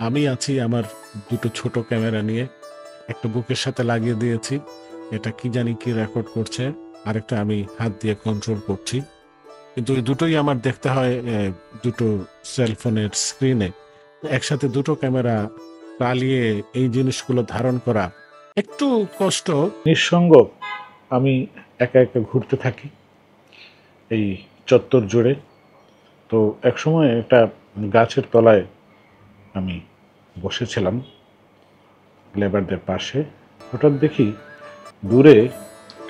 আমি আছি আমার দুটো ছোট ক্যামেরা নিয়ে, একটা বুকের সাথে লাগিয়ে দিয়েছি, এটা কি জানি কি রেকর্ড করছে, আরেকটা আমি হাত দিয়ে কন্ট্রোল করছি। কিন্তু এই দুটোই আমার দেখতে হয় দুটো সেলফোনের স্ক্রিনে। একসাথে দুটো ক্যামেরা চালিয়ে এই জিনিসগুলো ধারণ করা একটু কষ্ট। নিঃসঙ্গ আমি একা একা ঘুরতে থাকি এই চত্বর জুড়ে। তো একসময় একটা গাছের তলায় আমি বসেছিলাম লেবারদের পাশে। হঠাৎ দেখি দূরে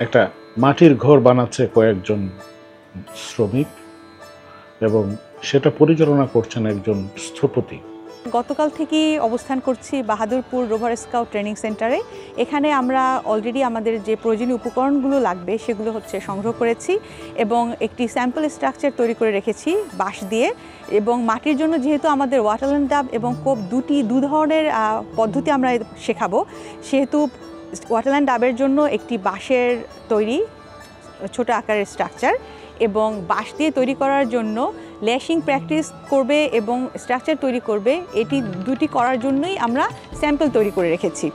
একটা মাটির ঘর বানাচ্ছে কয়েকজন শ্রমিক, এবং সেটা পরিচালনা করছেন একজন স্থপতি। গতকাল থেকেই অবস্থান করছি বাহাদুরপুর রোভার স্কাউট ট্রেনিং সেন্টারে। এখানে আমরা অলরেডি আমাদের যে প্রয়োজনীয় উপকরণগুলো লাগবে সেগুলো সংগ্রহ করেছি এবং একটি স্যাম্পল স্ট্রাকচার তৈরি করে রেখেছি বাঁশ দিয়ে। এবং মাটির জন্য যেহেতু আমাদের ওয়াটারল্যান্ড ডাব এবং কোপ দু ধরনের পদ্ধতি আমরা শেখাবো, সেহেতু ওয়াটারল্যান্ড ডাবের জন্য একটি বাঁশের তৈরি ছোট আকারের স্ট্রাকচার, এবং বাঁশ দিয়ে তৈরি করার জন্য ল্যাশিং প্র্যাকটিস করবে এবং স্ট্রাকচার তৈরি করবে। এটি দুটি করার জন্যই আমরা স্যাম্পল তৈরি করে রেখেছি।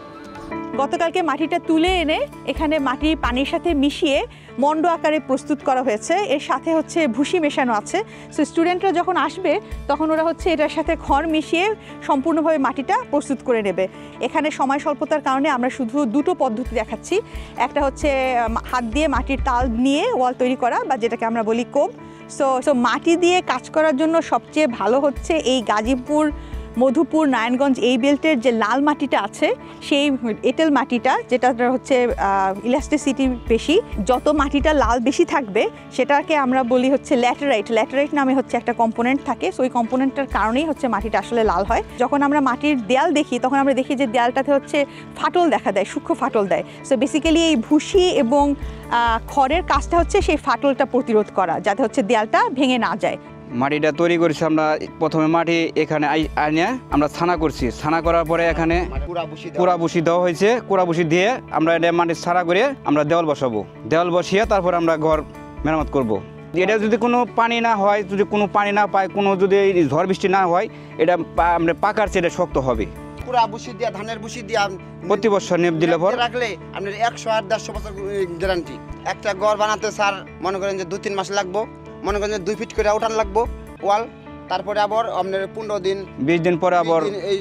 গতকালকে মাটিটা তুলে এনে এখানে মাটি পানির সাথে মিশিয়ে মন্ড আকারে প্রস্তুত করা হয়েছে। এর সাথে ভুসি মেশানো আছে। সো স্টুডেন্টরা যখন আসবে তখন ওরা এটার সাথে খড় মিশিয়ে সম্পূর্ণভাবে মাটিটা প্রস্তুত করে নেবে। এখানে সময় স্বল্পতার কারণে আমরা শুধু দুটো পদ্ধতি দেখাচ্ছি। একটা হাত দিয়ে মাটির তাল নিয়ে ওয়াল তৈরি করা, বা যেটাকে আমরা বলি কোপ। সো মাটি দিয়ে কাজ করার জন্য সবচেয়ে ভালো এই গাজীপুর, মধুপুর, নারায়ণগঞ্জ এই বেল্টের যে লাল মাটিটা আছে, সেই এঁটেল মাটিটা, যেটা ইলাস্টিসিটি বেশি, যত মাটিটা লাল বেশি থাকবে সেটাকে আমরা বলি ল্যাটেরাইট। ল্যাটেরাইট নামে একটা কম্পোনেন্ট থাকে। সো ওই কম্পোনেন্টটার কারণেই মাটিটা আসলে লাল হয়। যখন আমরা মাটির দেয়াল দেখি তখন আমরা দেখি যে দেয়ালটাতে ফাটল দেখা দেয়, সূক্ষ্ম ফাটল দেয়। সো বেসিক্যালি এই ভুসি এবং খড়ের কাজটা সেই ফাটলটা প্রতিরোধ করা, যাতে দেয়ালটা ভেঙে না যায়। মাটিটা তৈরি করেছি আমরা। প্রথমে মাটি এখানে আনিয়ে আমরা ছানা করছি। ছানা করার পরে এখানে কুড়া বুসি দেওয়া হয়েছে। কুড়া বুসি দিয়ে আমরা এটা মাটি ছাড়া করে আমরা দেওয়াল বসাবো। দেওয়াল বসিয়ে তারপর আমরা ঘর মেরামত করব। এটা যদি কোনো পানি না হয়, যদি কোনো পানি না পায়, কোনো যদি ঝড় বৃষ্টি না হয়, এটা আমরা পাকার চেয়ে শক্ত হবে। কুড়া বুসি দিয়া, ধানের বুসি দিয়া প্রতি বছর নেপ দিলে পর রাখলে আপনার 100 আর 150 বছর গ্যারান্টি। একটা ঘর বানাতে স্যার মনে করেন যে 2-3 মাস লাগবো। মনে করেন যে 2 ফিট করে উঠান লাগবো ওয়াল। তারপরে আবার আপনার 15 দিন 20 দিন পরে আবার এই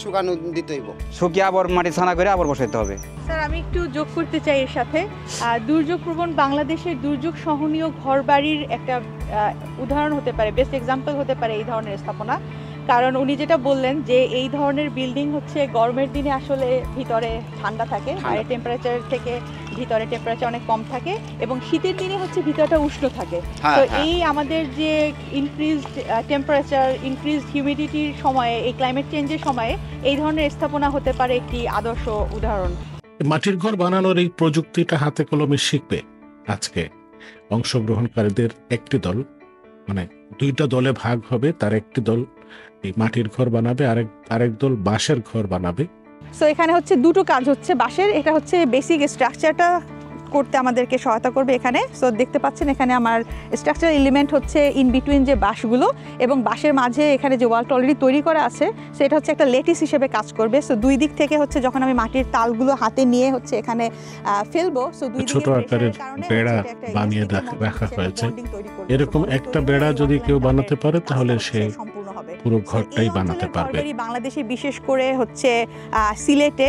শুকানো দিতে হইব। শুকিয়ে আবার মাটি ছানা করে আবার বসাইতে হবে। স্যার আমি একটু যোগ করতে চাই এর সাথে। দুর্যোগ প্রবণ বাংলাদেশের দুর্যোগ সহনীয় ঘরবাড়ির একটা উদাহরণ হতে পারে, বেস্ট এক্সাম্পল হতে পারে এই ধরনের স্থাপনা। কারণ উনি যেটা বললেন যে এই ধরনের বিল্ডিং গরমের দিনে আসলে ভিতরে ঠান্ডা থাকে, বাইরের টেম্পারেচার থেকে ভিতরে টেম্পারেচার অনেক কম থাকে, এবং শীতের দিনে ভিতরটা উষ্ণ থাকে। তো এই আমাদের যে ইনক্রিজড টেম্পারেচার, ইনক্রিজড হিউমিডিটির সময়ে, এই ক্লাইমেট চেঞ্জের সময়ে এই ধরনের স্থাপনা হতে পারে একটি আদর্শ উদাহরণ। মাটির ঘর বানানোর এই প্রযুক্তিটা হাতে কলমে শিখবে আজকে অংশগ্রহণকারীদের একটি দল, মানে 2টা দলে ভাগ হবে। তার একটি দল এই মাটির ঘর বানাবে, আরেক দল বাঁশের ঘর বানাবে। সো এখানে দুটো কাজ বাঁশের। এটা বেসিক স্ট্রাকচারটা করতে আমাদেরকে সহায়তা করবে এখানে। সো দেখতে পাচ্ছেন এখানে আমার স্ট্রাকচারাল এলিমেন্ট ইন বিটুইন যে বাঁশগুলো এবং বাঁশের মাঝে এখানে যে ওয়ালটা অলরেডি তৈরি করা আছে, সেটা একটা লেটিস হিসেবে কাজ করবে। সো দুই দিক থেকে যখন আমি মাটির তালগুলো হাতে নিয়ে এখানে ফেলবো, সো দুই ছোট আকারের বেড়া বানিয়ে রাখা হয়েছে। এরকম একটা বেড়া যদি কেউ বানাতে পারে তাহলে সে পুরো ঘরটাই বানাতে পারবে। বাংলাদেশে বিশেষ করে সিলেটে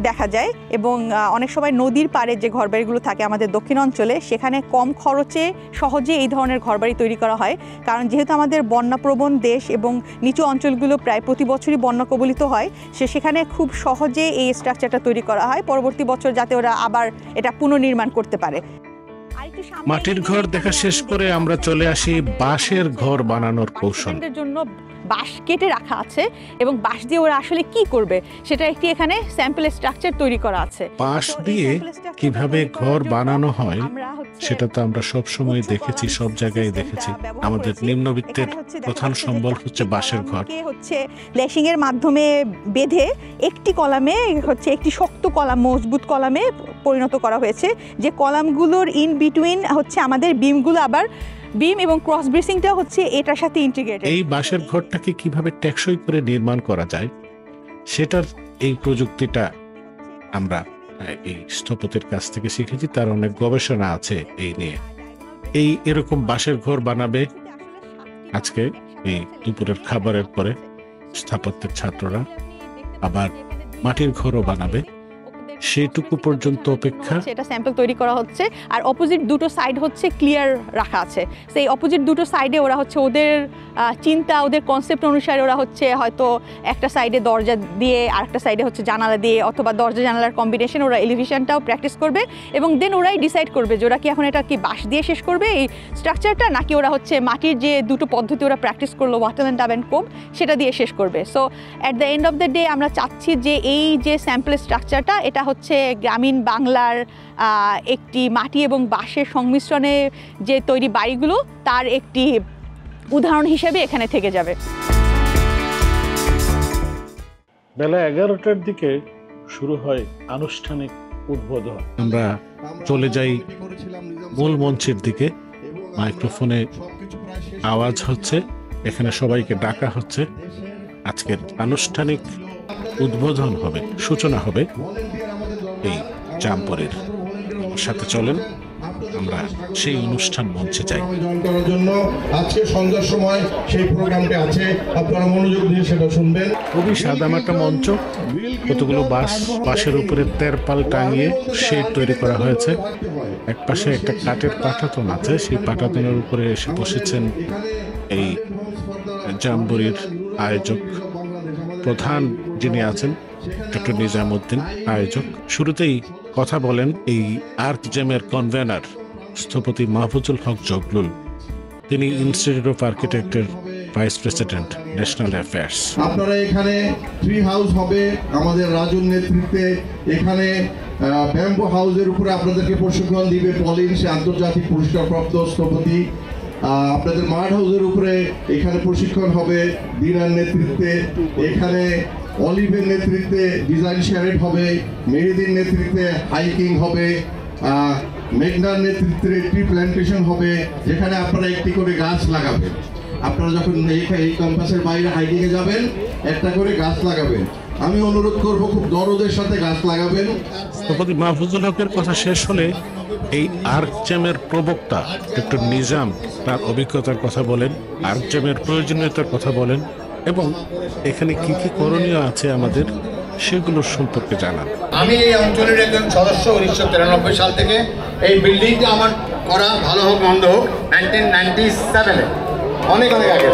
দেখা যায়, এবং অনেক সময় নদীর পাড়ে যে ঘরবাড়িগুলো থাকে আমাদের দক্ষিণ অঞ্চলে, সেখানে কম খরচে সহজে এই ধরনের ঘরবাড়ি তৈরি করা হয়। কারণ যেহেতু আমাদের বন্যাপ্রবণ দেশ এবং নিচু অঞ্চলগুলো প্রায় প্রতি বছরই বন্যা কবলিত হয়, সেখানে খুব সহজে এই স্ট্রাকচারটা তৈরি করা হয় পরবর্তী বছর, যাতে ওরা আবার এটা পুনর্নির্মাণ করতে পারে। মাটির ঘর দেখা শেষ করে আমরা চলে আসি বাঁশের ঘর বানানোর কৌশলের জন্য বাঁশ কেটে রাখা আছে এবং বাঁশ দিয়ে ওরা আসলে কি করবে সেটা একটি এখানে স্যাম্পল স্ট্রাকচার তৈরি করা আছে। বাঁশ তো এই দিয়ে sample structure কিভাবে তৈরি করার ঘর জন্য বানানো হয় আমরা হচ্ছে সেটা তো আমরা সব সময় উচ্চ দেখেছি, কলাম সব জায়গায় সিস্টেমটা দেখেছি। ব্যবহার আমাদের করেছি। নিম্নবিত্তের এখানে হচ্ছে দেখা প্রধান যাচ্ছে যে সম্বল চারটি হচ্ছে বাঁশের ঘর। কলামকে হচ্ছে ল্যাশিং এর মাধ্যমে বেঁধে একটি কলামে হচ্ছে একটি শক্ত কলাম, মজবুত কলামে পরিণত করা হয়েছে, যে কলামগুলোর ইন বিটুইন হচ্ছে আমাদের বিমগুলো আবার বিম এবং ক্রস ব্রেসিংটা হচ্ছে এটার সাথে ইন্টিগ্রেটেড। এই বাঁশের ঘরটাকে কিভাবে টেকসই করে নির্মাণ করা যায় সেটার এই প্রযুক্তিটা আমরা এই স্থপতির কাছ থেকে শিখেছি। তার অনেক গবেষণা আছে এই নিয়ে। এই এরকম বাঁশের ঘর বানাবে আজকে এই দুপুরের খাবারের পরে স্থাপত্যের ছাত্ররা, আবার মাটির ঘরও বানাবে। সেইটুকু পর্যন্ত অপেক্ষা। এটা স্যাম্পল তৈরি করা হচ্ছে আর অপোজিট দুটো সাইড হচ্ছে ক্লিয়ার রাখা আছে। সেই অপোজিট দুটো সাইডে ওরা হচ্ছে ওদের চিন্তা, ওদের কনসেপ্ট অনুসারে ওরা হচ্ছে হয়তো একটা সাইডে দরজা দিয়ে আরেকটা সাইডে হচ্ছে জানালা দিয়ে, অথবা দরজা জানালার কম্বিনেশন, ওরা এলিভেশনটাও প্র্যাকটিস করবে এবং দেন ওরাই ডিসাইড করবে যে ওরা কি এখন এটা কি বাঁশ দিয়ে শেষ করবে এই স্ট্রাকচারটা, নাকি ওরা হচ্ছে মাটির যে দুটো পদ্ধতি ওরা প্র্যাকটিস করলো, ওয়াটার অ্যান্ড ডাব অ্যান্ড কোব, সেটা দিয়ে শেষ করবে। So at the end of the day আমরা চাচ্ছি যে এই যে স্যাম্পল স্ট্রাকচারটা, এটা হচ্ছে গ্রামীণ বাংলার একটি মাটি এবং বাঁশের সংমিশ্রণে যে তৈরি বাড়িগুলো তার একটি উদাহরণ হিসেবে এখানে থেকে যাবে। বেলা 11টার দিকে শুরু হয় আনুষ্ঠানিক উদ্বোধন। আমরা চলে যাই মূল মঞ্চের দিকে। মাইক্রোফোনে আওয়াজ হচ্ছে, এখানে সবাইকে ডাকা হচ্ছে। আজকের আনুষ্ঠানিক উদ্বোধন হবে, সূচনা হবে এই জামপুরের। সাথে চলেন আমরা সেই অনুষ্ঠান মঞ্চে যাই। জয়েন করার জন্য আজকে সন্ধ্যার সময় সেই প্রোগ্রামটা আছে, আপনারা মনোযোগ দিয়ে সেটা শুনবেন। খুবই সাদামাটা মঞ্চ, কতগুলো বাঁশের উপরে তেরপাল টাঙিয়ে শেড তৈরি করা হয়েছে। এক পাশে একটা কাঠের পাটাতন আছে, সেই পাটাতনের উপরে এসে বসেছেন এই জামবুরির আয়োজক, প্রধান যিনি আছেন ডক্টর নিজামউদ্দিন আয়োজক। শুরুতেই কথা বলেন এই আর্ট জেমের কনভেনার স্থপতি মাহফুজুল হক জগলুল। তিনি ইনস্টিটিউট অফ আর্কিটেক্টের ভাইস প্রেসিডেন্ট, ন্যাশনাল অ্যাফেয়ার্স। আপনারা এখানে ট্রি হাউস হবে আমাদের রাজুর নেতৃত্বে। এখানে ব্যাম্বো হাউসের উপরে আপনাদেরকে প্রশিক্ষণ দিবে পলিন, সে আন্তর্জাতিক পুরস্কারপ্রাপ্ত স্থপতি। আপনাদের মার্ট হাউসের উপরে এখানে প্রশিক্ষণ হবে দিনার নেতৃত্বে। এখানে অলিভের নেতৃত্বে ডিজাইন শেয়ারেড হবে, মেহেদির নেতৃত্বে হাইকিং হবে, মেঘনার নেতৃত্বে ট্রি প্ল্যান্টেশন হবে, যেখানে আপনারা একটি করে গাছ লাগাবেন। আপনারা যখন এই ক্যাম্পাসের বাইরে হাইকিংয়ে যাবেন একটা করে গাছ লাগাবেন। আমি অনুরোধ করব খুব দরদের সাথে গাছ লাগাবেন। স্থপতি মাহফুজুল হকের কথা শেষ হলে এই আর্ট জ্যামের প্রবক্তা ডক্টর নিজাম তার অভিজ্ঞতার কথা বলেন, আর্ট জ্যামের প্রয়োজনীয়তার কথা বলেন এবং এখানে কি কি করণীয় আছে আমাদের সেগুলোর সম্পর্কে জানান। আমি এই অঞ্চলের একজন সদস্য 1993 সাল থেকে। এই বিল্ডিংটা আমার করা, ভালো হোক মন্দ হোক, 1997-এ, অনেক আগে।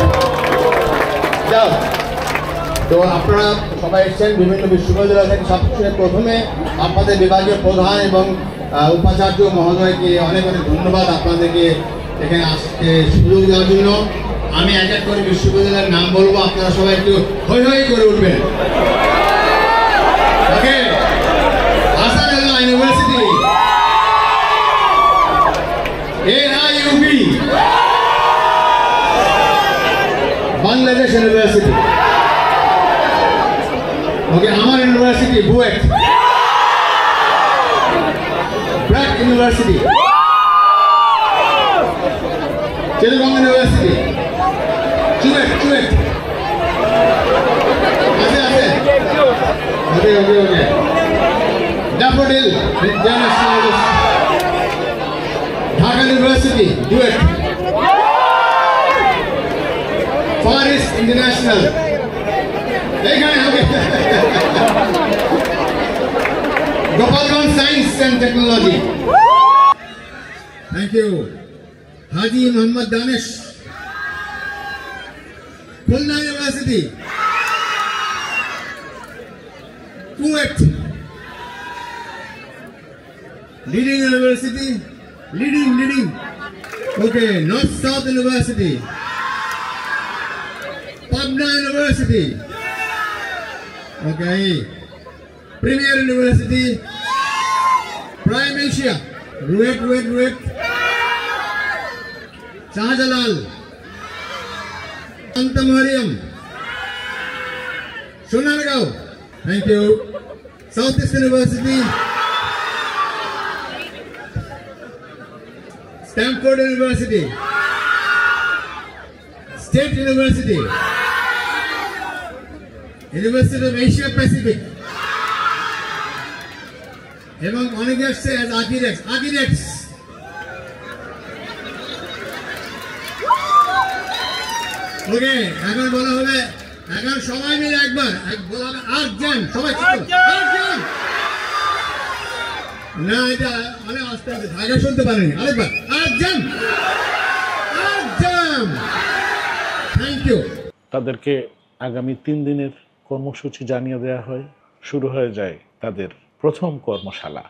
তো আপনারা সবাই এসেছেন বিভিন্ন বিশ্ববিদ্যালয় থেকে। সবচেয়ে প্রথমে আপনাদের বিভাগীয় প্রধান এবং উপাচার্য মহোদয়কে অনেক অনেক ধন্যবাদ আপনাদেরকে এখানে আসতে সুযোগ দেওয়ার জন্য। আমি এক এক করে বিশ্ববিদ্যালয়ের নাম বলবো, আপনারা সবাই একটু হৈ হৈ করে উঠবেন। Okay, Asadullah university, AIUB, Bangladesh university, okay, আমার university BUET, BRAC university, Chittagong university, CUET আছে okay, Daffodil Dhaka university, DUET, far east international, এইখানে হবে Gopalganj science and technology, thank you, Haji Mohammad Danesh, Khulna university, KUET, leading university, leading, okay, north south university, Pabna University. Okay. Premier University. Prime Asia. Ruet. Shahjalal. Santa Mariam. Sonargaon. Thank you. Southeast University. Stanford University. State University. University of Asia Pacific. এবং অনেকে আসছে as architects. ওকে, এখন বলা হবে, এখন সবাই মিলে একবার বলা হবে আর্টজান, সবাই আর্টজান। না, এটা অনেক আস্তে আস্তে আগে শুনতে পারেনি, আরেকবার আর্টজান। Thank you. তাদেরকে আগামী 3 দিনের কর্মসূচি জানিয়ে দেওয়া হয়। শুরু হয়ে যায় তাদের প্রথম কর্মশালা।